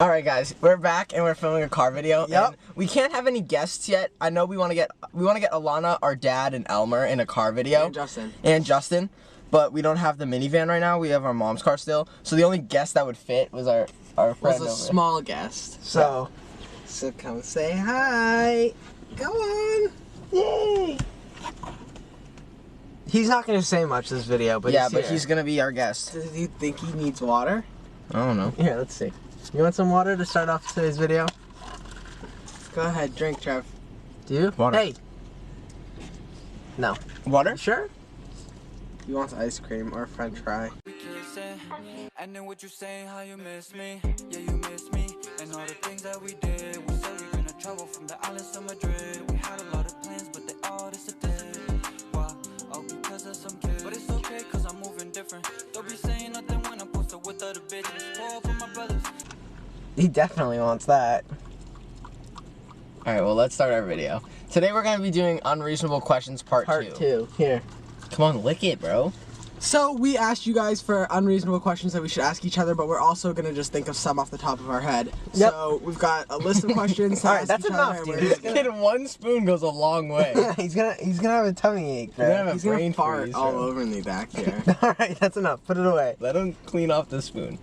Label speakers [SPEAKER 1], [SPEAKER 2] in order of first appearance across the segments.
[SPEAKER 1] Alright guys, we're back and we're filming a car video.
[SPEAKER 2] Yep.
[SPEAKER 1] And we can't have any guests yet. I know we want to get Alana, our dad, and Elmer in a car video. And Justin. But we don't have the minivan right now. We have our mom's car still. So the only guest that would fit was our friend over.
[SPEAKER 2] Small guest. So come say hi. Go on. Yay. He's not gonna say much this video, but
[SPEAKER 1] he's gonna be our guest.
[SPEAKER 2] Do you think he needs water?
[SPEAKER 1] I don't know.
[SPEAKER 2] Here, let's see. You want some water to start off today's video? Go ahead, drink, Trev. Do you?
[SPEAKER 1] Water.
[SPEAKER 2] Hey. No.
[SPEAKER 1] Water?
[SPEAKER 2] Sure. He wants ice cream or french fry.
[SPEAKER 3] And then what you say, how you miss me? Yeah, you miss me. And all the things that we did. We said we gonna travel from the islands to Madrid. We had a lot of plans, but they all disappeared. Why? Oh, because of some kids. But it's okay, cause I'm moving different. Don't be saying nothing when I'm posted with other bitches. Pour for my brothers.
[SPEAKER 2] He definitely wants that.
[SPEAKER 1] Alright, well, let's start our video. Today we're going to be doing Unreasonable Questions Part 2.
[SPEAKER 2] Part 2. Here.
[SPEAKER 1] Come on, lick it, bro.
[SPEAKER 2] So, we asked you guys for unreasonable questions that we should ask each other, but we're also going to just think of some off the top of our head. Yep. So, we've got a list of questions.
[SPEAKER 1] Alright, that's enough, dude. This kid, one spoon goes a long way.
[SPEAKER 2] Yeah, he's gonna have a tummy ache, bro. He's gonna fart all over me back here. Alright, that's enough. Put it away.
[SPEAKER 1] Let him clean off the spoon.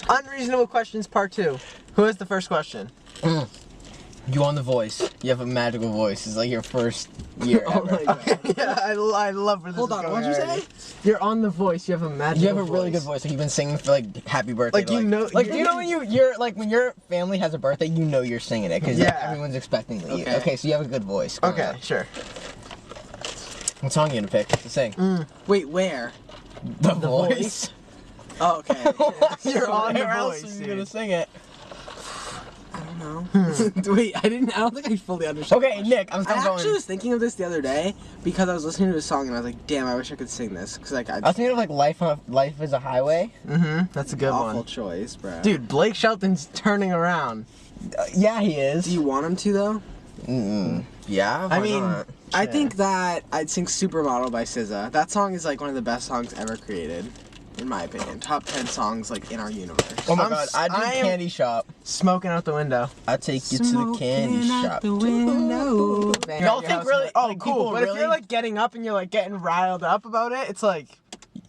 [SPEAKER 2] Unreasonable Questions Part 2. Who has the first question?
[SPEAKER 1] You on The Voice. You have a magical voice. It's like your first year ever.
[SPEAKER 2] Oh my god. Yeah, I love where this is going. Hold on, what'd you say? You're on The Voice. You have a magical voice.
[SPEAKER 1] You have a really good voice. Like, you've been singing for, like, happy birthday.
[SPEAKER 2] Like, you know...
[SPEAKER 1] Like, you know when you're, like, when your family has a birthday, you know you're singing it. Because everyone's expecting you. Okay, so you have a good voice.
[SPEAKER 2] Okay, sure.
[SPEAKER 1] What song are you gonna pick to sing?
[SPEAKER 2] Wait, where?
[SPEAKER 1] The Voice.
[SPEAKER 2] Oh, okay. You're on The
[SPEAKER 1] Where
[SPEAKER 2] Voice,
[SPEAKER 1] else are you gonna sing it?
[SPEAKER 2] I don't know. Wait, I don't think I fully understand.
[SPEAKER 1] Okay, Nick, I
[SPEAKER 2] actually was thinking of this the other day because I was listening to a song and I was like, damn, I wish I could sing this. Cause like I
[SPEAKER 1] was thinking of like Life is a Highway.
[SPEAKER 2] That's a good one. Awful choice, bro. Dude, Blake Shelton's turning around.
[SPEAKER 1] Yeah, he is.
[SPEAKER 2] Do you want him to though?
[SPEAKER 1] Yeah.
[SPEAKER 2] I mean, sure. I think that I'd sing Supermodel by SZA. That song is like one of the best songs ever created. In my opinion, top 10 songs like in our universe.
[SPEAKER 1] Oh my god, I'd do Candy Shop.
[SPEAKER 2] Smoking out the window.
[SPEAKER 1] I'd take you to the candy shop.
[SPEAKER 2] Y'all think really? Oh, like, cool. But if you're like getting up and you're like getting riled up about it, it's like.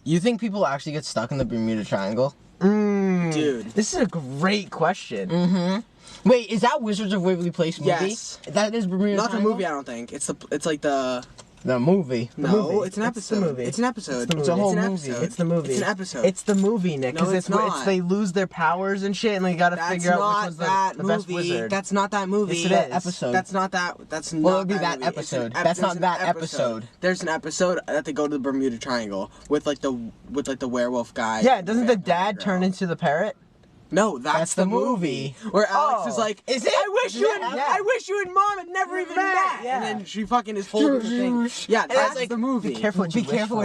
[SPEAKER 1] You think people actually get stuck in the Bermuda Triangle?
[SPEAKER 2] Dude, this is a great question.
[SPEAKER 1] Wait, is that Wizards of Waverly Place movie?
[SPEAKER 2] Yes.
[SPEAKER 1] That is Bermuda Triangle?
[SPEAKER 2] Not the movie, I don't think. It's like the.
[SPEAKER 1] The movie.
[SPEAKER 2] No, it's an episode. It's the movie. It's an episode.
[SPEAKER 1] It's a whole movie.
[SPEAKER 2] It's the movie. It's an episode. It's the movie, Nick.
[SPEAKER 1] No, it's not.
[SPEAKER 2] They lose their powers and shit, and they gotta figure out which one's the best wizard. That's not that movie.
[SPEAKER 1] It's that episode.
[SPEAKER 2] That's not that. That's not.
[SPEAKER 1] Well, it would be that episode. That's not that episode.
[SPEAKER 2] There's an episode that they go to the Bermuda Triangle with like the werewolf guy. Yeah, doesn't the dad turn into the parrot? No, that's the movie where Alex is like,
[SPEAKER 1] is it?
[SPEAKER 2] I wish you and Mom had never even met. Yeah. And then she fucking is holding the thing. Yeah, that's like the movie.
[SPEAKER 1] Be careful what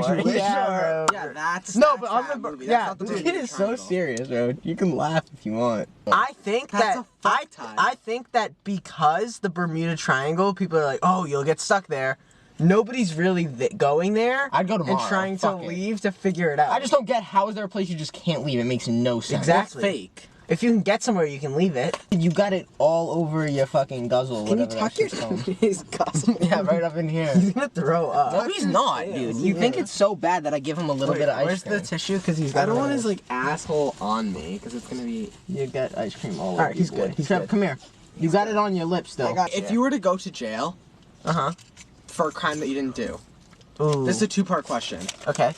[SPEAKER 1] you wish.
[SPEAKER 2] Yeah, that's
[SPEAKER 1] but on the
[SPEAKER 2] movie.
[SPEAKER 1] Yeah, this kid is so serious, bro. You can laugh if you want.
[SPEAKER 2] I think I think that because the Bermuda Triangle, people are like, oh, you'll get stuck there. Nobody's really going there.
[SPEAKER 1] I'd go tomorrow.
[SPEAKER 2] And trying to leave to figure it out.
[SPEAKER 1] I just don't get how is there a place you just can't leave. It makes no sense.
[SPEAKER 2] Exactly. It's fake. If you can get somewhere, you can leave it.
[SPEAKER 1] You got it all over your fucking guzzle.
[SPEAKER 2] Can you tuck his guzzle?
[SPEAKER 1] Yeah, right up in here.
[SPEAKER 2] He's gonna throw up.
[SPEAKER 1] No, he's not, dude. You think it's so bad that I give him a little bit of ice cream.
[SPEAKER 2] Where's the tissue? Because he's got. I don't want his like asshole on me, because it's gonna be. You got ice cream all over. All right, he's good. He's good.
[SPEAKER 1] Come here. You got it on your lips, though.
[SPEAKER 2] If you were to go to jail, for a crime that you didn't do. Ooh. This is a two-part question. Okay.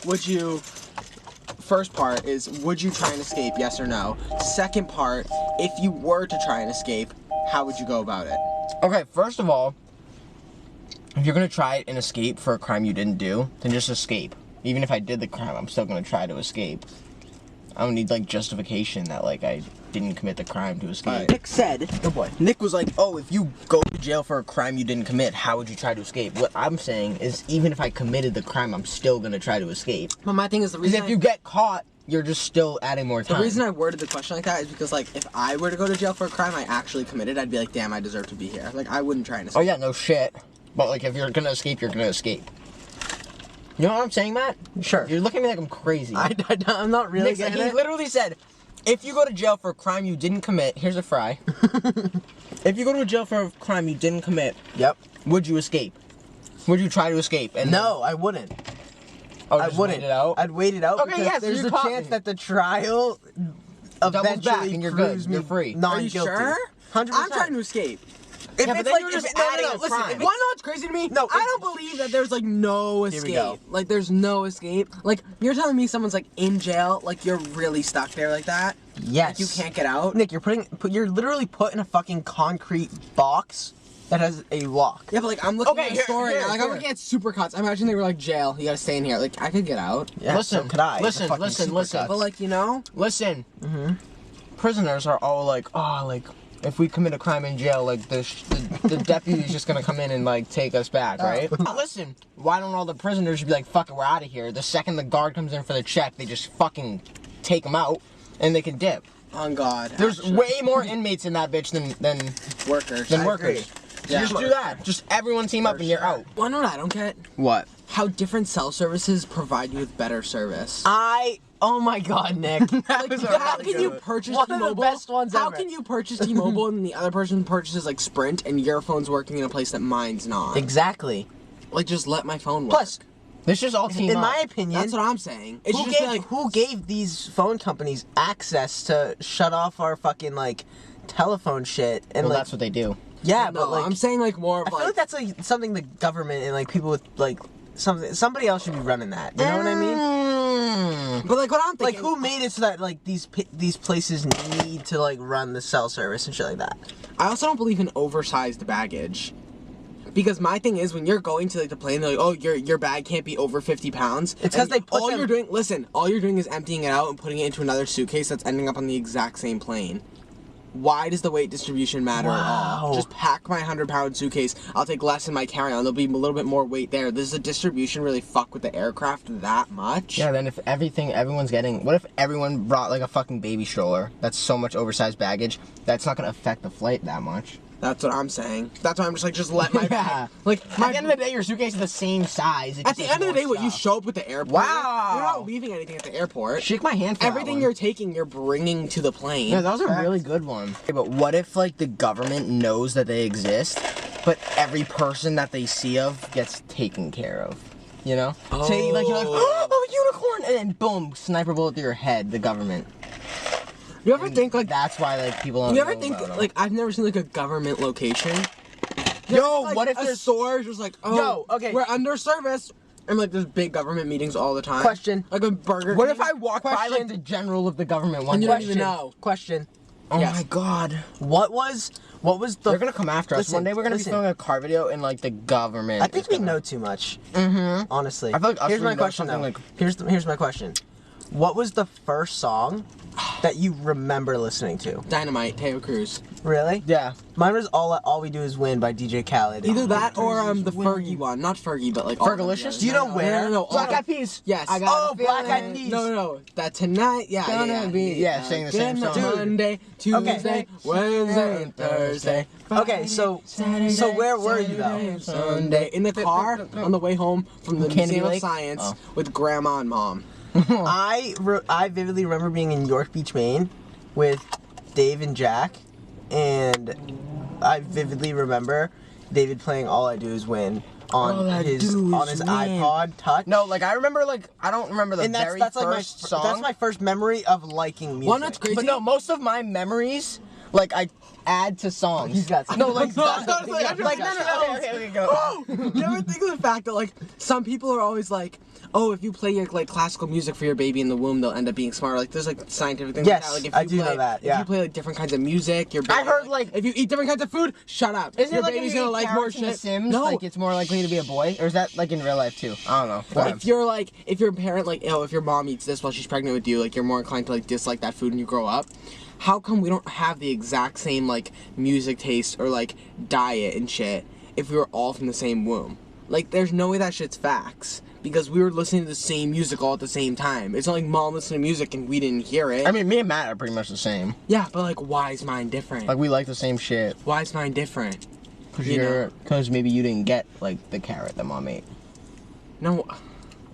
[SPEAKER 2] First part is, would you try and escape, yes or no? Second part, if you were to try and escape, how would you go about it?
[SPEAKER 1] Okay, first of all, if you're gonna try and escape for a crime you didn't do, then just escape. Even if I did the crime, I'm still gonna try to escape. I don't need, like, justification that, like, I didn't commit the crime to escape.
[SPEAKER 2] Nick said,
[SPEAKER 1] Nick was like, oh, if you go to jail for a crime you didn't commit, how would you try to escape? What I'm saying is, even if I committed the crime, I'm still gonna try to escape.
[SPEAKER 2] But my thing is, the reason
[SPEAKER 1] if you get caught, you're just still adding more time.
[SPEAKER 2] The reason I worded the question like that is because, like, if I were to go to jail for a crime I actually committed, I'd be like, damn, I deserve to be here. Like, I wouldn't try and escape.
[SPEAKER 1] Oh, yeah, no shit. But, like, if you're gonna escape, you're gonna escape. You know what I'm saying, Matt?
[SPEAKER 2] Sure.
[SPEAKER 1] You're looking at me like I'm crazy.
[SPEAKER 2] I'm not really getting it.
[SPEAKER 1] He literally said, If you go to jail for a crime you didn't commit, here's a fry. If you go to jail for a crime you didn't commit,
[SPEAKER 2] Yep.
[SPEAKER 1] would you escape? Would you try to escape? And
[SPEAKER 2] No, I wouldn't.
[SPEAKER 1] I
[SPEAKER 2] wouldn't.
[SPEAKER 1] Wait it out?
[SPEAKER 2] I'd wait it out
[SPEAKER 1] Okay,
[SPEAKER 2] because
[SPEAKER 1] yes,
[SPEAKER 2] there's
[SPEAKER 1] you
[SPEAKER 2] a
[SPEAKER 1] caught
[SPEAKER 2] chance
[SPEAKER 1] me.
[SPEAKER 2] that the trial eventually
[SPEAKER 1] back and you're good.
[SPEAKER 2] proves me
[SPEAKER 1] You're free.
[SPEAKER 2] non guilty.
[SPEAKER 1] Are you sure?
[SPEAKER 2] 100%.
[SPEAKER 1] I'm trying to escape.
[SPEAKER 2] If
[SPEAKER 1] Yeah, but
[SPEAKER 2] it's
[SPEAKER 1] then
[SPEAKER 2] like
[SPEAKER 1] you're
[SPEAKER 2] if
[SPEAKER 1] just
[SPEAKER 2] it- no,
[SPEAKER 1] adding
[SPEAKER 2] no,
[SPEAKER 1] a
[SPEAKER 2] no, listen.
[SPEAKER 1] crime.
[SPEAKER 2] If
[SPEAKER 1] Wanna know what's crazy to me?
[SPEAKER 2] No,
[SPEAKER 1] I don't believe that there's like no
[SPEAKER 2] Here we go.
[SPEAKER 1] escape. Like there's no escape. Like you're telling me someone's like in jail, like you're really stuck there like that.
[SPEAKER 2] Yes.
[SPEAKER 1] Like you can't get out.
[SPEAKER 2] Nick, you're literally put in a fucking concrete box that has a lock.
[SPEAKER 1] Yeah, but like I'm looking
[SPEAKER 2] Okay,
[SPEAKER 1] at a
[SPEAKER 2] here-
[SPEAKER 1] story.
[SPEAKER 2] here,
[SPEAKER 1] Like
[SPEAKER 2] here.
[SPEAKER 1] I'm looking at supercuts. I imagine they were like jail. You gotta stay in here. Like I could get out.
[SPEAKER 2] Yeah,
[SPEAKER 1] listen,
[SPEAKER 2] so could I.
[SPEAKER 1] Listen,
[SPEAKER 2] The fucking
[SPEAKER 1] listen.
[SPEAKER 2] supercuts.
[SPEAKER 1] But like you know, listen.
[SPEAKER 2] Mm-hmm.
[SPEAKER 1] Prisoners are all like, oh, like if we commit a crime in jail, like the deputy's just gonna come in and like take us back, right? Listen, why don't all the prisoners just be like, fuck it, we're out of here? The second the guard comes in for the check, they just fucking take them out and they can dip.
[SPEAKER 2] On God.
[SPEAKER 1] There's
[SPEAKER 2] actually.
[SPEAKER 1] way more inmates in that bitch than
[SPEAKER 2] workers.
[SPEAKER 1] than
[SPEAKER 2] I
[SPEAKER 1] workers.
[SPEAKER 2] agree.
[SPEAKER 1] So
[SPEAKER 2] Yeah.
[SPEAKER 1] just do that. Just everyone team up and you're out.
[SPEAKER 4] Well, no, I don't get
[SPEAKER 1] What?
[SPEAKER 4] how different cell services provide you with better service.
[SPEAKER 2] Oh my God, Nick.
[SPEAKER 4] Like, how can you purchase
[SPEAKER 2] One of the
[SPEAKER 4] T-Mobile?
[SPEAKER 2] best ones
[SPEAKER 4] How
[SPEAKER 2] ever.
[SPEAKER 4] can you purchase T-Mobile and the other person purchases like Sprint and your phone's working in a place that mine's not?
[SPEAKER 2] Exactly.
[SPEAKER 4] Like, just let my phone work.
[SPEAKER 2] Plus,
[SPEAKER 1] This just all team
[SPEAKER 2] in
[SPEAKER 1] up.
[SPEAKER 2] my opinion,
[SPEAKER 4] That's what I'm saying. It
[SPEAKER 2] who
[SPEAKER 4] should just
[SPEAKER 2] gave,
[SPEAKER 4] be like,
[SPEAKER 2] who gave these phone companies access to shut off our fucking like telephone shit and
[SPEAKER 1] Well,
[SPEAKER 2] like
[SPEAKER 1] that's what they do.
[SPEAKER 2] yeah,
[SPEAKER 4] no,
[SPEAKER 2] but like
[SPEAKER 4] I'm saying like more of
[SPEAKER 2] I feel
[SPEAKER 4] like,
[SPEAKER 2] like that's like something the government and like people with like somebody else should be running that. You know what I mean?
[SPEAKER 4] but like what I'm
[SPEAKER 2] Like
[SPEAKER 4] thinking.
[SPEAKER 2] who made it so that like these places need to like run the cell service and shit like that?
[SPEAKER 4] I also don't believe in oversized baggage. Because my thing is, when you're going to like the plane, they're like, "Oh, your bag can't be over 50 pounds."
[SPEAKER 2] It's 'cause
[SPEAKER 4] And
[SPEAKER 2] they put
[SPEAKER 4] all
[SPEAKER 2] them-
[SPEAKER 4] you're doing. Listen, all you're doing is emptying it out and putting it into another suitcase that's ending up on the exact same plane. Why does the weight distribution matter at all?
[SPEAKER 2] Wow.
[SPEAKER 4] Just pack my 100-pound suitcase. I'll take less in my carry-on. There'll be a little bit more weight there. Does the distribution really fuck with the aircraft that much?
[SPEAKER 1] Yeah, then if everyone's getting, what if everyone brought like a fucking baby stroller? That's so much oversized baggage. That's not gonna affect the flight that much.
[SPEAKER 4] That's what I'm saying. That's why I'm just like, just let my bag. Like,
[SPEAKER 1] At the end of the day, your suitcase is the same size. It
[SPEAKER 4] at
[SPEAKER 1] just
[SPEAKER 4] the
[SPEAKER 1] has
[SPEAKER 4] end of the
[SPEAKER 1] more
[SPEAKER 4] day, what you
[SPEAKER 1] stuff.
[SPEAKER 4] show up with the airport,
[SPEAKER 1] Wow.
[SPEAKER 4] you're not leaving anything at the airport.
[SPEAKER 1] Shake my hand for
[SPEAKER 4] Everything
[SPEAKER 1] that
[SPEAKER 4] you're
[SPEAKER 1] one.
[SPEAKER 4] taking, you're bringing to the plane.
[SPEAKER 1] Yeah, that was a really good one. Okay, but what if like the government knows that they exist, but every person that they see of gets taken care of? You know? Say like you're like, oh, a unicorn, and then boom, sniper bullet through your head. The government.
[SPEAKER 4] You ever think like
[SPEAKER 1] That's why like people don't.
[SPEAKER 4] You ever
[SPEAKER 1] know
[SPEAKER 4] think
[SPEAKER 1] about 'em.
[SPEAKER 4] like I've never seen like a government location?
[SPEAKER 1] Yo,
[SPEAKER 4] Like,
[SPEAKER 1] what if
[SPEAKER 4] a
[SPEAKER 1] there's
[SPEAKER 4] store just like, oh,
[SPEAKER 2] Yo, okay.
[SPEAKER 4] we're under service, and like there's big government meetings all the time.
[SPEAKER 2] Question.
[SPEAKER 4] Like a Burger
[SPEAKER 1] What
[SPEAKER 4] King.
[SPEAKER 1] if I walk by like the general of the government one
[SPEAKER 4] And you
[SPEAKER 1] day?
[SPEAKER 4] don't even know.
[SPEAKER 2] Question.
[SPEAKER 1] Oh
[SPEAKER 4] Yes.
[SPEAKER 1] my god.
[SPEAKER 2] What was the
[SPEAKER 1] They're gonna come after us.
[SPEAKER 2] Listen,
[SPEAKER 1] One day we're gonna
[SPEAKER 2] listen.
[SPEAKER 1] be filming a car video and like the government.
[SPEAKER 2] I think
[SPEAKER 1] is
[SPEAKER 2] we
[SPEAKER 1] gonna-
[SPEAKER 2] know too much.
[SPEAKER 1] Mhm.
[SPEAKER 2] Honestly.
[SPEAKER 1] I feel like us
[SPEAKER 2] here's
[SPEAKER 1] would
[SPEAKER 2] my
[SPEAKER 1] know
[SPEAKER 2] question though.
[SPEAKER 1] something
[SPEAKER 2] Here's my question. What was the first song that you remember listening to?
[SPEAKER 4] Dynamite, Teo Cruz.
[SPEAKER 2] Really?
[SPEAKER 1] Yeah.
[SPEAKER 2] Mine was All We Do Is Win by DJ Khaled.
[SPEAKER 4] Either that or the Fergie one. Not Fergie, but like all of them
[SPEAKER 1] Fergalicious?
[SPEAKER 4] together.
[SPEAKER 2] Do you know
[SPEAKER 4] No,
[SPEAKER 2] where?
[SPEAKER 4] No,
[SPEAKER 1] Black
[SPEAKER 4] all-
[SPEAKER 1] Eyed Peas.
[SPEAKER 4] Yes.
[SPEAKER 1] I got
[SPEAKER 2] Oh,
[SPEAKER 1] a
[SPEAKER 2] Black
[SPEAKER 1] feeling.
[SPEAKER 2] Eyed Peas.
[SPEAKER 4] No. That tonight,
[SPEAKER 1] Gonna be- yeah, saying the same
[SPEAKER 4] Good
[SPEAKER 1] song.
[SPEAKER 4] night, Monday, Tuesday, Wednesday, and Thursday.
[SPEAKER 2] Okay, so where were you though?
[SPEAKER 4] Sunday. In the car on the way home from the
[SPEAKER 1] Candy
[SPEAKER 4] Museum of
[SPEAKER 1] Lake?
[SPEAKER 4] Science
[SPEAKER 1] Oh.
[SPEAKER 4] with Grandma and Mom.
[SPEAKER 2] I vividly remember being in York Beach, Maine, with Dave and Jack, and I vividly remember David playing "All I Do Is Win" on his iPod Touch.
[SPEAKER 1] No, like I remember, like I don't remember the
[SPEAKER 2] and
[SPEAKER 1] very
[SPEAKER 2] that's like
[SPEAKER 1] first song.
[SPEAKER 2] that's my first memory of liking music.
[SPEAKER 4] One that's crazy.
[SPEAKER 1] But no, most of my memories, like I add to songs.
[SPEAKER 2] He's got some-
[SPEAKER 1] no, like
[SPEAKER 4] No, I was like, I just
[SPEAKER 1] like
[SPEAKER 4] got
[SPEAKER 1] no,
[SPEAKER 4] some.
[SPEAKER 1] okay, go.
[SPEAKER 4] You ever think of the fact that like some people are always like, oh, if you play your like classical music for your baby in the womb, they'll end up being smarter. Like there's like scientific things
[SPEAKER 2] Yes,
[SPEAKER 4] like that. Like if
[SPEAKER 2] I
[SPEAKER 4] you
[SPEAKER 2] do know
[SPEAKER 4] play,
[SPEAKER 2] that,
[SPEAKER 4] If
[SPEAKER 2] yeah.
[SPEAKER 4] you play like different kinds of music, your baby,
[SPEAKER 1] I heard, like-
[SPEAKER 4] if you eat different kinds of food, shut up.
[SPEAKER 1] Isn't
[SPEAKER 4] your
[SPEAKER 1] it like
[SPEAKER 4] baby's
[SPEAKER 1] if you
[SPEAKER 4] gonna
[SPEAKER 1] eat
[SPEAKER 4] like more
[SPEAKER 1] carrots in The
[SPEAKER 4] shit.
[SPEAKER 1] Sims,
[SPEAKER 4] No,
[SPEAKER 1] like it's more likely to be a boy, or is that like in real life too? I don't know. Go ahead.
[SPEAKER 4] if you're a parent, like, oh, if your mom eats this while she's pregnant with you, like, you're more inclined to, like, dislike that food when you grow up. How come we don't have the exact same, like, music taste or, like, diet and shit if we were all from the same womb? Like, there's no way that shit's facts. Because we were listening to the same music all at the same time. It's not like mom listened to music and we didn't hear it.
[SPEAKER 1] I mean, me and Matt are pretty much the same.
[SPEAKER 4] Yeah, but, like, why is mine different?
[SPEAKER 1] Like we like the same shit.
[SPEAKER 4] Why is mine different? You
[SPEAKER 1] Because maybe you didn't get like the carrot that mom ate.
[SPEAKER 4] No,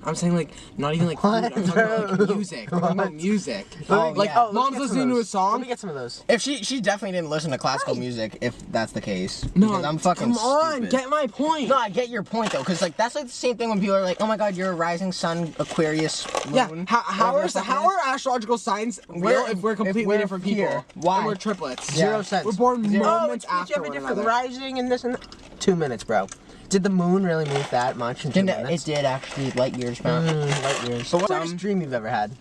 [SPEAKER 2] I'm saying like not even like food. I'm talking about like music. I'm talking about music. Mom's listening to a song.
[SPEAKER 4] Let me get some of those.
[SPEAKER 1] If she definitely didn't listen to classical music, if that's the case.
[SPEAKER 2] No,
[SPEAKER 1] because I'm fucking
[SPEAKER 2] come on,
[SPEAKER 1] stupid.
[SPEAKER 2] get my point.
[SPEAKER 1] No, I get your point though, because like that's like the same thing when people are like, oh my god, you're a rising sun, Aquarius moon.
[SPEAKER 2] Yeah, how are astrological signs real if we're completely different people?
[SPEAKER 1] Here. Why?
[SPEAKER 2] And we're triplets.
[SPEAKER 1] Yeah.
[SPEAKER 4] 0 cents.
[SPEAKER 2] We're born moments
[SPEAKER 4] each
[SPEAKER 2] after
[SPEAKER 4] have a
[SPEAKER 2] one
[SPEAKER 4] different
[SPEAKER 2] another.
[SPEAKER 4] rising and this and that. 2 minutes, bro. Did the moon really move that much in 2 minutes?
[SPEAKER 1] It did actually, light years, man.
[SPEAKER 4] Light years. But what's the worst dream you've ever had?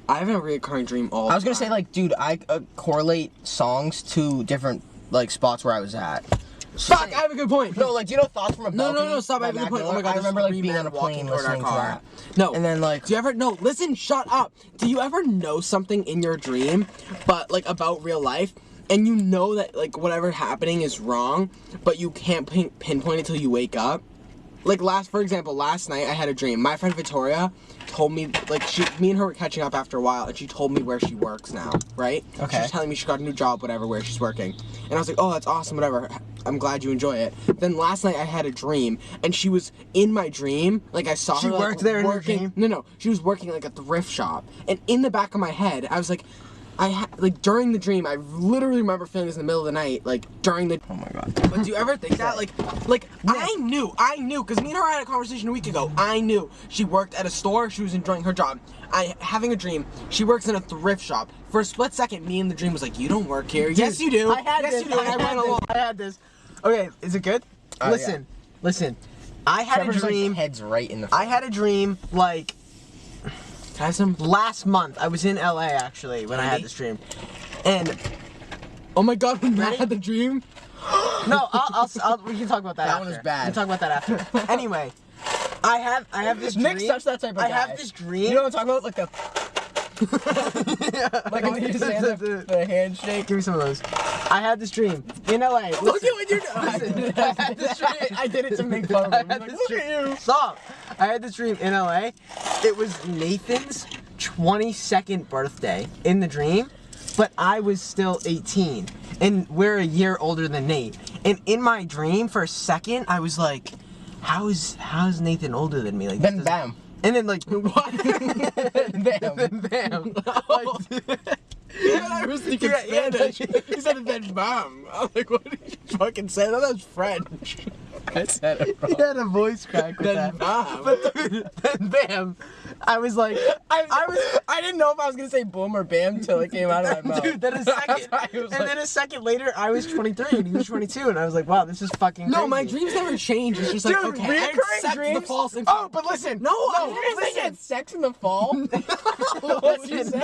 [SPEAKER 2] I have a recurring dream all the
[SPEAKER 1] I was gonna
[SPEAKER 2] time.
[SPEAKER 1] say like, dude, I correlate songs to different like spots where I was at.
[SPEAKER 2] Fuck, I have a good point.
[SPEAKER 1] No, like, do you know Thoughts from a Balcony?
[SPEAKER 2] No, stop, I have a good point. Oh my god,
[SPEAKER 1] I remember like
[SPEAKER 2] three
[SPEAKER 1] being
[SPEAKER 2] men
[SPEAKER 1] on a
[SPEAKER 2] walking
[SPEAKER 1] plane
[SPEAKER 2] toward our
[SPEAKER 1] listening to
[SPEAKER 2] car.
[SPEAKER 1] that.
[SPEAKER 2] No.
[SPEAKER 1] And then like,
[SPEAKER 2] Do you ever, no, listen, shut up. Do you ever know something in your dream, but like about real life, and you know that like whatever happening is wrong, but you can't pinpoint it till you wake up? Like for example, last night I had a dream. My friend Victoria told me, like, me and her were catching up after a while, and she told me where she works now, right?
[SPEAKER 1] Okay.
[SPEAKER 2] She was telling me she got a new job, whatever, where she's working. And I was like, oh, that's awesome, whatever. I'm glad you enjoy it. Then last night I had a dream, and she was in my dream. Like, I saw her,
[SPEAKER 4] She
[SPEAKER 2] like,
[SPEAKER 4] worked there in her
[SPEAKER 2] working.
[SPEAKER 4] dream?
[SPEAKER 2] No, she was working, like, a thrift shop. And in the back of my head, I was like, like, during the dream, I literally remember feeling this in the middle of the night, like, during the...
[SPEAKER 1] oh my god.
[SPEAKER 2] But do you ever think that? Like, I knew, because me and her had a conversation a week ago. I knew she worked at a store, she was enjoying her job. Having a dream, she works in a thrift shop. For a split second, me in the dream was like, you don't work here.
[SPEAKER 4] Dude,
[SPEAKER 2] Yes, you do.
[SPEAKER 4] I had
[SPEAKER 2] yes,
[SPEAKER 4] this.
[SPEAKER 2] you do. And I went along.
[SPEAKER 4] I had this. Okay, is it good? Listen. I had
[SPEAKER 1] Trevor's,
[SPEAKER 4] a dream.
[SPEAKER 1] like, head's right in the.
[SPEAKER 4] I had a dream like
[SPEAKER 2] Can I have some?
[SPEAKER 4] last month. I was in LA actually when I had this dream, and
[SPEAKER 2] Oh my god, when Matt
[SPEAKER 4] Ready?
[SPEAKER 2] had the dream.
[SPEAKER 4] no, we can talk about that.
[SPEAKER 1] That
[SPEAKER 4] after.
[SPEAKER 1] one was bad.
[SPEAKER 4] We can talk about that after. Anyway, I have this dream.
[SPEAKER 1] Nick's such that type of guy.
[SPEAKER 4] I have this dream.
[SPEAKER 1] You know what I'm talking about? Like the. Like when you say the handshake.
[SPEAKER 4] Give me some of those. I had this dream in LA.
[SPEAKER 2] Look at what you're
[SPEAKER 4] Listen, I had this dream.
[SPEAKER 1] I did it to make fun of him.
[SPEAKER 4] I had
[SPEAKER 1] Like,
[SPEAKER 4] this
[SPEAKER 1] look
[SPEAKER 4] dream.
[SPEAKER 1] at you.
[SPEAKER 4] Stop. I had this dream in LA. It was Nathan's 22nd birthday in the dream, but I was still 18, and we're a year older than Nate. And in my dream, for a second, I was like, "How is Nathan older than me?" Like,
[SPEAKER 1] Then
[SPEAKER 4] this
[SPEAKER 1] bam.
[SPEAKER 4] And then like,
[SPEAKER 2] What?
[SPEAKER 1] Bam.
[SPEAKER 4] then bam.
[SPEAKER 2] I was thinking
[SPEAKER 4] Yeah,
[SPEAKER 2] Spanish. He said it then bam. I'm like, what did you fucking say? That was French.
[SPEAKER 1] I said it
[SPEAKER 4] He
[SPEAKER 1] wrong.
[SPEAKER 4] had a voice crack with
[SPEAKER 2] Then
[SPEAKER 4] that.
[SPEAKER 2] bam.
[SPEAKER 4] But dude, then bam. I was like,
[SPEAKER 1] I didn't know if I was gonna say boom or bam until it came out of my mouth.
[SPEAKER 4] dude, then a second,
[SPEAKER 1] I was
[SPEAKER 4] and
[SPEAKER 1] like-
[SPEAKER 4] then a second later, I was 23 and he was 22, and I was like, wow, this is fucking
[SPEAKER 2] No,
[SPEAKER 4] crazy.
[SPEAKER 2] my dreams never change. It's just like,
[SPEAKER 1] Dude,
[SPEAKER 2] okay, I
[SPEAKER 1] reoccurring
[SPEAKER 2] accept
[SPEAKER 1] dreams.
[SPEAKER 2] the false
[SPEAKER 4] Oh,
[SPEAKER 2] information.
[SPEAKER 4] but listen.
[SPEAKER 2] No,
[SPEAKER 1] You guys had sex in the fall? What'd you say?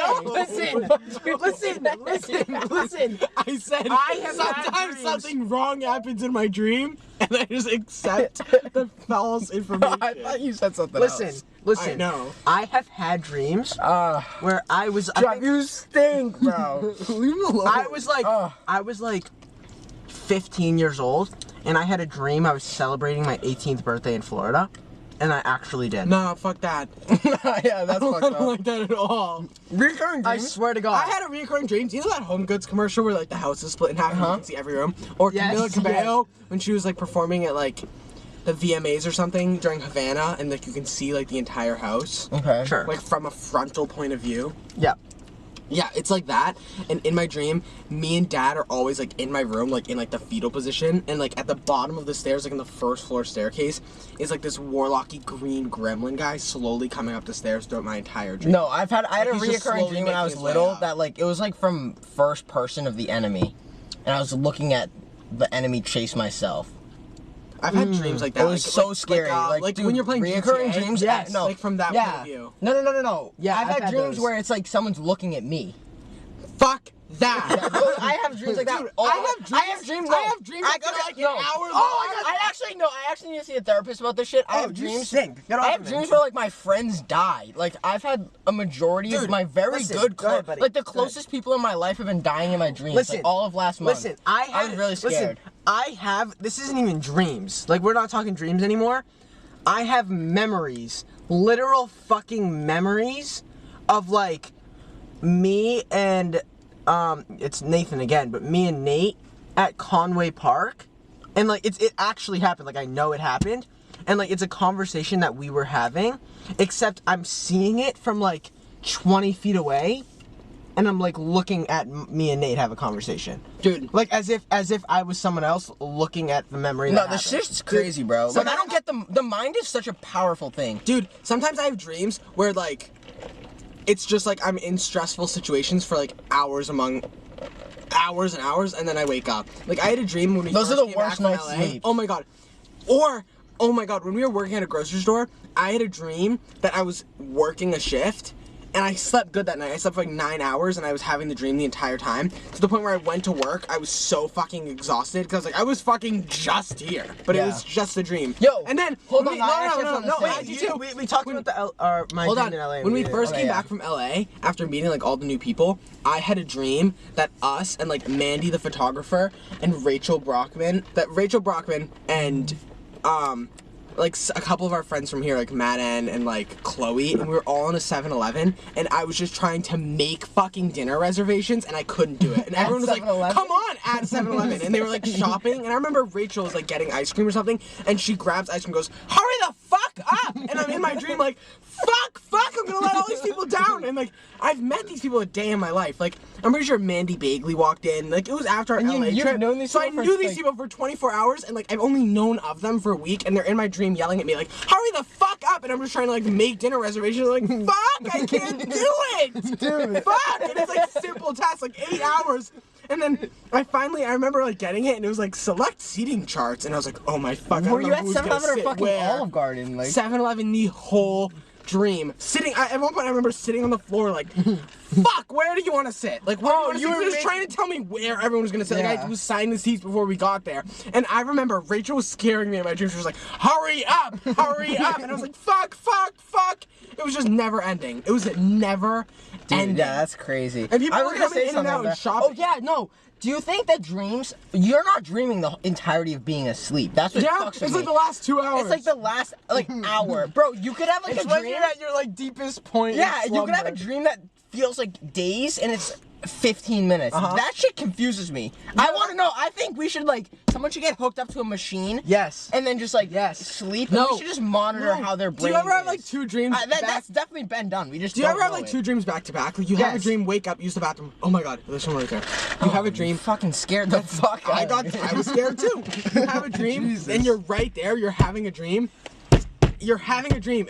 [SPEAKER 4] Listen.
[SPEAKER 2] I said
[SPEAKER 4] I have had
[SPEAKER 2] sometimes
[SPEAKER 4] dreams.
[SPEAKER 2] something wrong happens in my dream, and I just accept the false information.
[SPEAKER 1] I thought you said something
[SPEAKER 4] Listen,
[SPEAKER 1] else.
[SPEAKER 4] listen.
[SPEAKER 2] I know.
[SPEAKER 4] I have had dreams where I was. I think-
[SPEAKER 1] You stink, bro.
[SPEAKER 2] Leave him alone.
[SPEAKER 4] I was like,
[SPEAKER 1] Ugh.
[SPEAKER 4] 15 years old, and I had a dream I was celebrating my 18th birthday in Florida, and I actually did.
[SPEAKER 2] No, fuck that.
[SPEAKER 1] Yeah, that's
[SPEAKER 2] I
[SPEAKER 1] fucked
[SPEAKER 2] don't
[SPEAKER 1] up.
[SPEAKER 2] like that at all.
[SPEAKER 1] Recurring
[SPEAKER 4] I
[SPEAKER 1] dreams?
[SPEAKER 4] swear to God.
[SPEAKER 2] I had a recurring dream. You know that Home Goods commercial where like the house is split in half and you can see every room? Or
[SPEAKER 4] Yes,
[SPEAKER 2] Camila Cabello when she was like performing at like the VMAs or something during Havana, and like you can see like the entire house,
[SPEAKER 1] Okay.
[SPEAKER 4] Sure.
[SPEAKER 2] like from a frontal point of view.
[SPEAKER 4] Yeah.
[SPEAKER 2] Yeah, it's like that. And in my dream, me and Dad are always like in my room, like in like the fetal position, and like at the bottom of the stairs, like in the first floor staircase, is like this warlocky green gremlin guy slowly coming up the stairs throughout my entire dream.
[SPEAKER 1] No, I had a
[SPEAKER 2] Like, he's just
[SPEAKER 1] reoccurring
[SPEAKER 2] slowly
[SPEAKER 1] dream when I
[SPEAKER 2] making
[SPEAKER 1] was
[SPEAKER 2] his way
[SPEAKER 1] little
[SPEAKER 2] up.
[SPEAKER 1] that like it was like from first person of the enemy, and I was looking at the enemy chase myself.
[SPEAKER 2] I've had dreams like that.
[SPEAKER 1] It was so scary.
[SPEAKER 2] Like
[SPEAKER 1] dude,
[SPEAKER 2] when you're playing
[SPEAKER 1] reoccurring
[SPEAKER 2] GTA,
[SPEAKER 1] dreams.
[SPEAKER 2] yes,
[SPEAKER 1] No,
[SPEAKER 2] like from that
[SPEAKER 1] yeah.
[SPEAKER 2] point of view.
[SPEAKER 1] No.
[SPEAKER 4] Yeah,
[SPEAKER 1] I've
[SPEAKER 4] I've
[SPEAKER 1] had
[SPEAKER 4] had
[SPEAKER 1] dreams
[SPEAKER 4] those.
[SPEAKER 1] where it's like someone's looking at me.
[SPEAKER 2] Fuck that.
[SPEAKER 1] I have dreams like that.
[SPEAKER 2] Dude,
[SPEAKER 1] Oh,
[SPEAKER 2] I have dreams.
[SPEAKER 1] I have dreams.
[SPEAKER 2] I have dreams that go
[SPEAKER 1] okay,
[SPEAKER 2] like an
[SPEAKER 1] no.
[SPEAKER 2] hour long.
[SPEAKER 1] I actually need to see a therapist about this shit. I have
[SPEAKER 4] you
[SPEAKER 1] dreams.
[SPEAKER 4] stink. Get off
[SPEAKER 1] I
[SPEAKER 4] of
[SPEAKER 1] have
[SPEAKER 4] me.
[SPEAKER 1] dreams where like my friends die. Like I've had a majority of
[SPEAKER 4] Dude,
[SPEAKER 1] my very
[SPEAKER 4] listen,
[SPEAKER 1] good,
[SPEAKER 4] go ahead, buddy.
[SPEAKER 1] like the
[SPEAKER 4] Go ahead.
[SPEAKER 1] closest people in my life have been dying in my dreams.
[SPEAKER 4] Listen,
[SPEAKER 1] like all of last month.
[SPEAKER 4] Listen,
[SPEAKER 1] I was really scared.
[SPEAKER 4] This isn't even dreams. Like, we're not talking dreams anymore. I have memories, literal fucking memories of like me and, it's Nathan again, but me and Nate at Conway Park. And like, it actually happened. Like, I know it happened. and like it's a conversation that we were having, except I'm seeing it from like 20 feet away, and I'm like looking at me and Nate have a conversation,
[SPEAKER 2] dude.
[SPEAKER 4] Like as if I was someone else looking at the memory.
[SPEAKER 1] No,
[SPEAKER 4] that
[SPEAKER 1] the
[SPEAKER 4] happened.
[SPEAKER 1] shit's crazy, bro.
[SPEAKER 2] So
[SPEAKER 1] Like I don't get the mind is such a powerful thing,
[SPEAKER 2] Dude, sometimes I have dreams where like it's just like I'm in stressful situations for like hours and hours, and then I wake up. Like I had a dream when we
[SPEAKER 1] Those
[SPEAKER 2] first
[SPEAKER 1] are the
[SPEAKER 2] came back
[SPEAKER 1] worst
[SPEAKER 2] from
[SPEAKER 1] night's
[SPEAKER 2] LA.
[SPEAKER 1] sleep.
[SPEAKER 2] Oh my god. Or oh my god, when we were working at a grocery store, I had a dream that I was working a shift. And I slept good that night. I slept for like 9 hours, and I was having the dream the entire time. To the point where I went to work, I was so fucking exhausted because like I was fucking just here, but it was just a dream.
[SPEAKER 1] Yo,
[SPEAKER 2] and then
[SPEAKER 1] hold
[SPEAKER 2] when
[SPEAKER 1] on, I
[SPEAKER 2] we,
[SPEAKER 1] actually
[SPEAKER 2] no,
[SPEAKER 1] found
[SPEAKER 2] no,
[SPEAKER 1] this
[SPEAKER 2] no,
[SPEAKER 1] out.
[SPEAKER 2] I did too.
[SPEAKER 4] We talked about my
[SPEAKER 2] Hold
[SPEAKER 4] dream
[SPEAKER 2] on.
[SPEAKER 4] in LA.
[SPEAKER 2] When we first
[SPEAKER 1] Okay,
[SPEAKER 2] came
[SPEAKER 1] yeah.
[SPEAKER 2] back from LA, after meeting like all the new people, I had a dream that us and like Mandy the photographer and Rachel Brockman and like a couple of our friends from here, like Matt and like Chloe, and we were all in a 7-Eleven, and I was just trying to make fucking dinner reservations, and I couldn't do it. And everyone was like,
[SPEAKER 1] 7-Eleven?
[SPEAKER 2] come on, at 7-Eleven. And they were like shopping, and I remember Rachel was like getting ice cream or something, and she grabs ice cream and goes, hurry the fuck up! And I'm in my dream like, fuck, I'm gonna let all these people down. And like, I've met these people a day in my life. Like, I'm pretty sure Mandy Bagley walked in. Like, it was after our LA
[SPEAKER 1] you've
[SPEAKER 2] trip.
[SPEAKER 1] known these
[SPEAKER 2] so I
[SPEAKER 1] people for,
[SPEAKER 2] knew these
[SPEAKER 1] like-
[SPEAKER 2] people for 24 hours, and like, I've only known of them for a week, and they're in my dream yelling at me like, hurry the fuck up! And I'm just trying to like make dinner reservations. Like, fuck, I can't do it! Dude. Fuck! And it's like simple tasks, like 8 hours. And then I remember like getting it, and it was like select seating charts, and I was like, oh my fuck, I
[SPEAKER 1] Were
[SPEAKER 2] don't
[SPEAKER 1] you
[SPEAKER 2] know
[SPEAKER 1] at
[SPEAKER 2] who's gonna
[SPEAKER 1] 7-Eleven or
[SPEAKER 2] sit
[SPEAKER 1] fucking
[SPEAKER 2] where.
[SPEAKER 1] Olive Garden? Like
[SPEAKER 2] 7-Eleven the whole dream. At one point I remember sitting on the floor like, fuck, where do you want to sit? Like, where do you want to sit? He was trying to tell me where everyone was going to sit. Like, I was signing the seats before we got there. And I remember Rachel was scaring me in my dreams. She was like, hurry up! And I was like, fuck! It was just never ending. It was never ending.
[SPEAKER 1] yeah, that's crazy.
[SPEAKER 2] And people
[SPEAKER 1] I
[SPEAKER 2] were
[SPEAKER 1] was gonna
[SPEAKER 2] coming
[SPEAKER 1] say
[SPEAKER 2] in and
[SPEAKER 1] something
[SPEAKER 2] out and
[SPEAKER 1] like that.
[SPEAKER 2] shopping.
[SPEAKER 1] Oh yeah, no. Do you think that dreams? You're not dreaming the entirety of being asleep. That's what
[SPEAKER 2] Yeah,
[SPEAKER 1] fucks
[SPEAKER 2] it's
[SPEAKER 1] with
[SPEAKER 2] like
[SPEAKER 1] me.
[SPEAKER 2] the last 2 hours.
[SPEAKER 1] It's like the last hour, bro. You could have like
[SPEAKER 4] It's
[SPEAKER 1] a
[SPEAKER 4] when
[SPEAKER 1] dream.
[SPEAKER 4] you're at your like deepest point.
[SPEAKER 1] Yeah,
[SPEAKER 4] in
[SPEAKER 1] you could have a
[SPEAKER 4] slumber.
[SPEAKER 1] dream that feels like days and it's 15 minutes. That shit confuses me. I want to know. I think we should like someone should get hooked up to a machine.
[SPEAKER 4] Yes.
[SPEAKER 1] And then just like sleep. And we should just monitor how their brain.
[SPEAKER 2] Do you ever have
[SPEAKER 1] is.
[SPEAKER 2] like 2 dreams?
[SPEAKER 1] That's definitely been done. We just
[SPEAKER 2] Do you
[SPEAKER 1] don't
[SPEAKER 2] ever have
[SPEAKER 1] know
[SPEAKER 2] like
[SPEAKER 1] it.
[SPEAKER 2] 2 dreams back to back? Like you have a
[SPEAKER 1] Yes.
[SPEAKER 2] dream, wake up, use the bathroom. Oh my god, there's someone right there. You have a dream.
[SPEAKER 1] Fucking scared the fuck out of me.
[SPEAKER 2] I was scared too. You have a dream, and you're right there. You're having a dream.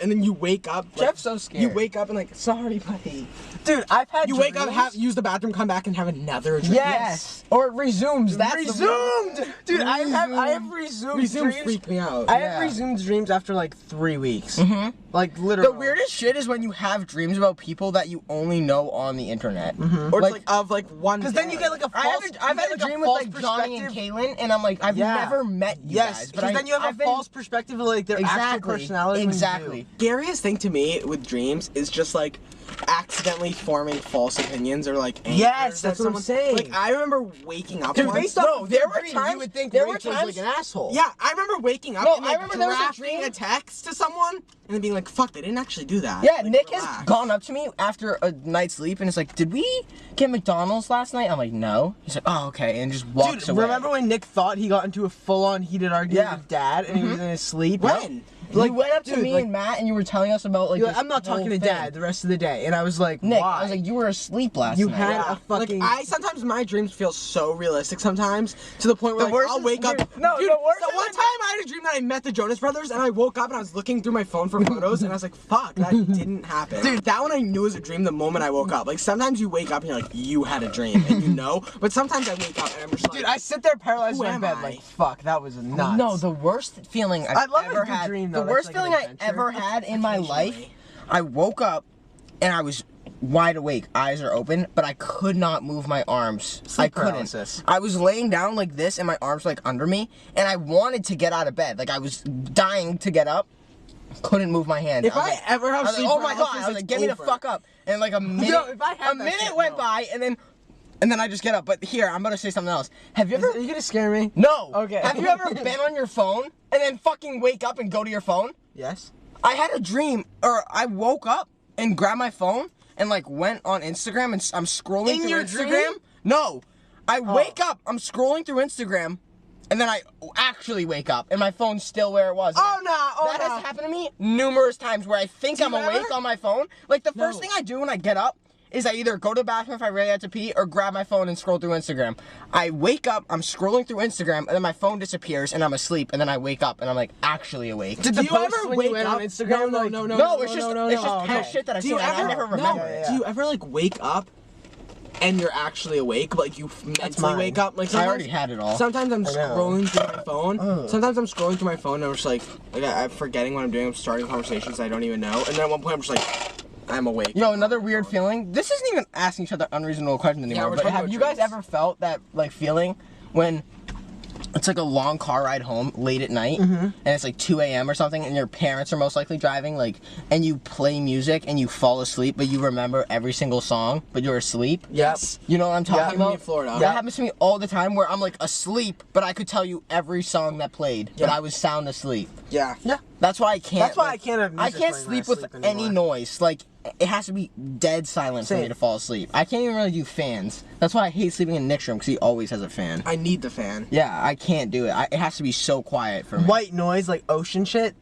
[SPEAKER 2] And then you wake up. Like,
[SPEAKER 1] Jeff's so scared.
[SPEAKER 2] You wake up and like, sorry, buddy.
[SPEAKER 4] Dude, I've had
[SPEAKER 2] You wake up, use the bathroom, come back, and have another dream.
[SPEAKER 1] Yes. Or it resumes. That's
[SPEAKER 2] Resumed.
[SPEAKER 4] Dude, I have resumed
[SPEAKER 2] Resume
[SPEAKER 4] dreams.
[SPEAKER 2] freaked me out.
[SPEAKER 4] I have resumed dreams after like 3 weeks. Like literally.
[SPEAKER 1] The weirdest shit is when you have dreams about people that you only know on the internet.
[SPEAKER 2] Or it's like of like one.
[SPEAKER 4] Because then you get like a false.
[SPEAKER 1] I've had a dream with like Johnny and Kaylin, and I'm like, I've never met you guys.
[SPEAKER 4] Because then you have
[SPEAKER 1] I've
[SPEAKER 4] a
[SPEAKER 1] been-
[SPEAKER 4] false perspective of like their actual personality. when you
[SPEAKER 1] Exactly.
[SPEAKER 4] do.
[SPEAKER 2] Scariest thing to me with dreams is just like accidentally forming false opinions or like angers
[SPEAKER 4] Yes,
[SPEAKER 2] at
[SPEAKER 4] that's what I'm
[SPEAKER 2] someone.
[SPEAKER 4] saying.
[SPEAKER 2] Like I remember waking up
[SPEAKER 1] Dude,
[SPEAKER 2] once.
[SPEAKER 1] based off there were times
[SPEAKER 4] you would think
[SPEAKER 1] there were
[SPEAKER 4] Rachel's
[SPEAKER 1] times
[SPEAKER 4] like an asshole.
[SPEAKER 2] Yeah, I remember waking up
[SPEAKER 1] No,
[SPEAKER 2] and
[SPEAKER 1] I
[SPEAKER 2] like
[SPEAKER 1] remember there was a
[SPEAKER 2] drafting
[SPEAKER 1] dream-
[SPEAKER 2] a text to someone and then being like, fuck, they didn't actually do that.
[SPEAKER 1] Yeah,
[SPEAKER 2] Like,
[SPEAKER 1] Nick
[SPEAKER 2] relax.
[SPEAKER 1] has gone up to me after a night's sleep and it's like, did we get McDonald's last night? I'm like, no. He's like, oh, okay, and just walks
[SPEAKER 4] Dude,
[SPEAKER 1] away.
[SPEAKER 4] remember when Nick thought he got into a full-on heated argument with Dad and he was in his sleep?
[SPEAKER 2] When?
[SPEAKER 1] Like, you went up to
[SPEAKER 4] dude,
[SPEAKER 1] me
[SPEAKER 4] like-
[SPEAKER 1] and Matt and you were telling us about like
[SPEAKER 4] You're like,
[SPEAKER 1] this
[SPEAKER 4] I'm not
[SPEAKER 1] whole
[SPEAKER 4] talking to
[SPEAKER 1] thing.
[SPEAKER 4] Dad the rest of the day, and I was like,
[SPEAKER 1] Nick,
[SPEAKER 4] why?
[SPEAKER 1] I was like, you were asleep last
[SPEAKER 4] You
[SPEAKER 1] night.
[SPEAKER 4] had
[SPEAKER 2] Yeah.
[SPEAKER 4] a fucking.
[SPEAKER 2] Like sometimes my dreams feel so realistic sometimes to the point where
[SPEAKER 1] The
[SPEAKER 2] like,
[SPEAKER 1] worst
[SPEAKER 2] I'll
[SPEAKER 1] is-
[SPEAKER 2] wake up.
[SPEAKER 1] dude, no,
[SPEAKER 2] dude,
[SPEAKER 1] the worst
[SPEAKER 2] so
[SPEAKER 1] is
[SPEAKER 2] one
[SPEAKER 1] when-
[SPEAKER 2] time I had a dream that I met the Jonas Brothers and I woke up and I was looking through my phone for photos and I was like, fuck, that didn't happen. Dude, that one I knew was a dream the moment I woke up. Like sometimes you wake up and you're like, you had a dream and you know, but sometimes I wake up and I'm just like,
[SPEAKER 4] Dude, I sit there paralyzed
[SPEAKER 2] Who
[SPEAKER 4] in my
[SPEAKER 2] am
[SPEAKER 4] bed
[SPEAKER 2] I?
[SPEAKER 4] like, fuck, that was nuts.
[SPEAKER 1] No, the worst feeling
[SPEAKER 4] I
[SPEAKER 1] I've
[SPEAKER 4] love a
[SPEAKER 1] ever
[SPEAKER 4] good
[SPEAKER 1] had.
[SPEAKER 4] dream,
[SPEAKER 1] the
[SPEAKER 4] though.
[SPEAKER 1] worst
[SPEAKER 4] That's like an
[SPEAKER 1] feeling I
[SPEAKER 4] adventure.
[SPEAKER 1] ever had in my life.
[SPEAKER 2] Occasionally.
[SPEAKER 1] I woke up and I was wide awake, eyes are open, but I could not move my arms. I couldn't.
[SPEAKER 4] paralysis.
[SPEAKER 1] I was laying down like this and my arms like under me, and I wanted to get out of bed. Like I was dying to get up. Couldn't move my hand.
[SPEAKER 2] If
[SPEAKER 1] was
[SPEAKER 2] I
[SPEAKER 1] like-
[SPEAKER 2] ever have
[SPEAKER 1] I was
[SPEAKER 2] sleep
[SPEAKER 1] like, oh my god!
[SPEAKER 2] paralysis,
[SPEAKER 1] I was like,
[SPEAKER 2] it's
[SPEAKER 1] get me the
[SPEAKER 2] over.
[SPEAKER 1] fuck up. And like a minute,
[SPEAKER 4] if I had
[SPEAKER 1] a
[SPEAKER 4] that
[SPEAKER 1] minute
[SPEAKER 4] shit,
[SPEAKER 1] went
[SPEAKER 4] no.
[SPEAKER 1] by, and then I just get up. But here, I'm gonna say something else. Have you ever?
[SPEAKER 4] Are you gonna scare me?
[SPEAKER 1] No.
[SPEAKER 4] Okay.
[SPEAKER 1] Have you ever been on your phone and then fucking wake up and go to your phone?
[SPEAKER 4] Yes.
[SPEAKER 1] I had a dream, or I woke up and grabbed my phone and like went on Instagram and I'm scrolling
[SPEAKER 4] In
[SPEAKER 1] through
[SPEAKER 4] your
[SPEAKER 1] Instagram.
[SPEAKER 4] dream?
[SPEAKER 1] No. I wake up, I'm scrolling through Instagram, and then I actually wake up, and my phone's still where it was.
[SPEAKER 2] Oh no!
[SPEAKER 1] That has happened to me numerous times where I think I'm awake on my phone. Like, the first thing I do when I get up is I either go to the bathroom if I really have to pee, or grab my phone and scroll through Instagram. I wake up, I'm scrolling through Instagram, and then my phone disappears, and I'm asleep, and then I wake up, and I'm like actually awake.
[SPEAKER 2] Do you ever wake up?
[SPEAKER 4] on Instagram?
[SPEAKER 1] No, it's just kind of shit that I saw, and I never remember it.
[SPEAKER 2] Do you ever like wake up and you're actually awake, but like you mentally wake up? Like,
[SPEAKER 1] I already had it all.
[SPEAKER 2] Sometimes I'm scrolling through my phone. Sometimes I'm scrolling through my phone, and I'm just like I'm forgetting what I'm doing. I'm starting conversations I don't even know, and then at one point I'm just like, I'm awake.
[SPEAKER 1] Yo, another weird feeling. This isn't even asking each other unreasonable questions anymore.
[SPEAKER 2] we're
[SPEAKER 1] But
[SPEAKER 2] talking
[SPEAKER 1] have
[SPEAKER 2] about
[SPEAKER 1] you guys
[SPEAKER 2] dreams.
[SPEAKER 1] ever felt that like feeling when it's like a long car ride home late at night, and it's like 2 a.m. or something, and your parents are most likely driving, like, and you play music and you fall asleep, but you remember every single song, but you're asleep?
[SPEAKER 2] Yes.
[SPEAKER 1] You know what I'm talking about?
[SPEAKER 2] In Florida.
[SPEAKER 1] That happens to me all the time, where I'm like asleep, but I could tell you every song that played, but I was sound asleep.
[SPEAKER 2] Yeah.
[SPEAKER 1] That's why I can't.
[SPEAKER 4] That's why I can't have music
[SPEAKER 1] I can't
[SPEAKER 4] playing when I
[SPEAKER 1] sleep with
[SPEAKER 4] sleep
[SPEAKER 1] any
[SPEAKER 4] anymore.
[SPEAKER 1] noise. Like, it has to be dead silent for me
[SPEAKER 4] Same.
[SPEAKER 1] to fall asleep. I can't even really do fans. That's why I hate sleeping in Nick's room, because he always has a fan.
[SPEAKER 2] I need the fan.
[SPEAKER 1] Yeah, I can't do it. It has to be so quiet for me.
[SPEAKER 4] White noise, like ocean shit.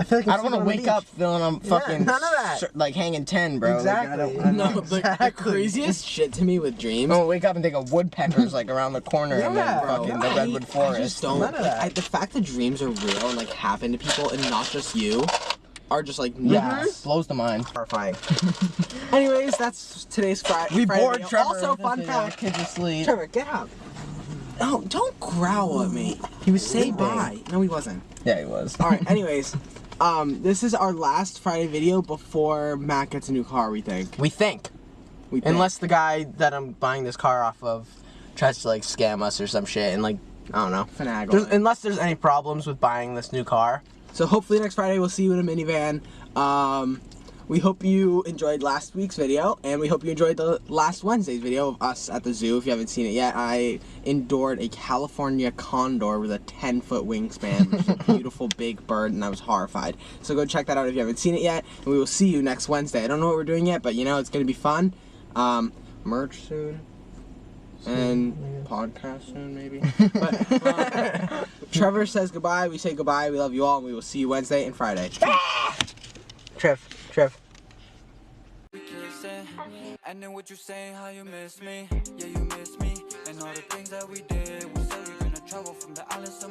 [SPEAKER 4] I feel like
[SPEAKER 1] I don't want to wake up feeling I'm fucking
[SPEAKER 4] none of that.
[SPEAKER 1] like hanging 10, bro.
[SPEAKER 4] Exactly.
[SPEAKER 1] Like, I don't
[SPEAKER 2] No, the
[SPEAKER 4] Exactly.
[SPEAKER 2] craziest shit to me with dreams.
[SPEAKER 1] I'm gonna wake up and think of woodpeckers like around the corner and then
[SPEAKER 4] Yeah,
[SPEAKER 1] fucking
[SPEAKER 4] bro.
[SPEAKER 1] the redwood
[SPEAKER 2] I
[SPEAKER 1] forest.
[SPEAKER 2] just don't.
[SPEAKER 4] None of that.
[SPEAKER 2] The fact that dreams are real and like happen to people and not just you are just like
[SPEAKER 1] Yeah,
[SPEAKER 2] nuts.
[SPEAKER 1] blows the mind.
[SPEAKER 4] Horrifying.
[SPEAKER 2] Anyways, that's today's
[SPEAKER 1] We
[SPEAKER 2] Friday
[SPEAKER 1] bored
[SPEAKER 2] video.
[SPEAKER 1] Trevor.
[SPEAKER 2] Also, fun
[SPEAKER 1] The
[SPEAKER 2] fact.
[SPEAKER 1] kids asleep.
[SPEAKER 2] Trevor, get up. No, don't growl at me. He was saying bye. No, he wasn't.
[SPEAKER 1] Yeah, he was.
[SPEAKER 2] All right. Anyways, this is our last Friday video before Matt gets a new car. We think.
[SPEAKER 4] We think.
[SPEAKER 2] We think.
[SPEAKER 4] Unless the guy that I'm buying this car off of tries to like scam us or some shit and like, I don't know.
[SPEAKER 2] finagle.
[SPEAKER 4] Unless there's any problems with buying this new car.
[SPEAKER 2] So hopefully next Friday we'll see you in a minivan. We hope you enjoyed last week's video, and we hope you enjoyed the last Wednesday's video of us at the zoo. If you haven't seen it yet, I endured a California condor with a 10-foot wingspan, which is a beautiful big bird, and I was horrified. So go check that out if you haven't seen it yet, and we will see you next Wednesday. I don't know what we're doing yet, but you know it's going to be fun. Merch soon. And podcast soon, maybe. But, Trevor says goodbye. We say goodbye. We love you all, and we will see you Wednesday and Friday.
[SPEAKER 4] Trev.
[SPEAKER 3] We kissing, and then what you saying, how you miss me, yeah you miss me, and all the things that we did, we said we're gonna travel from the islands to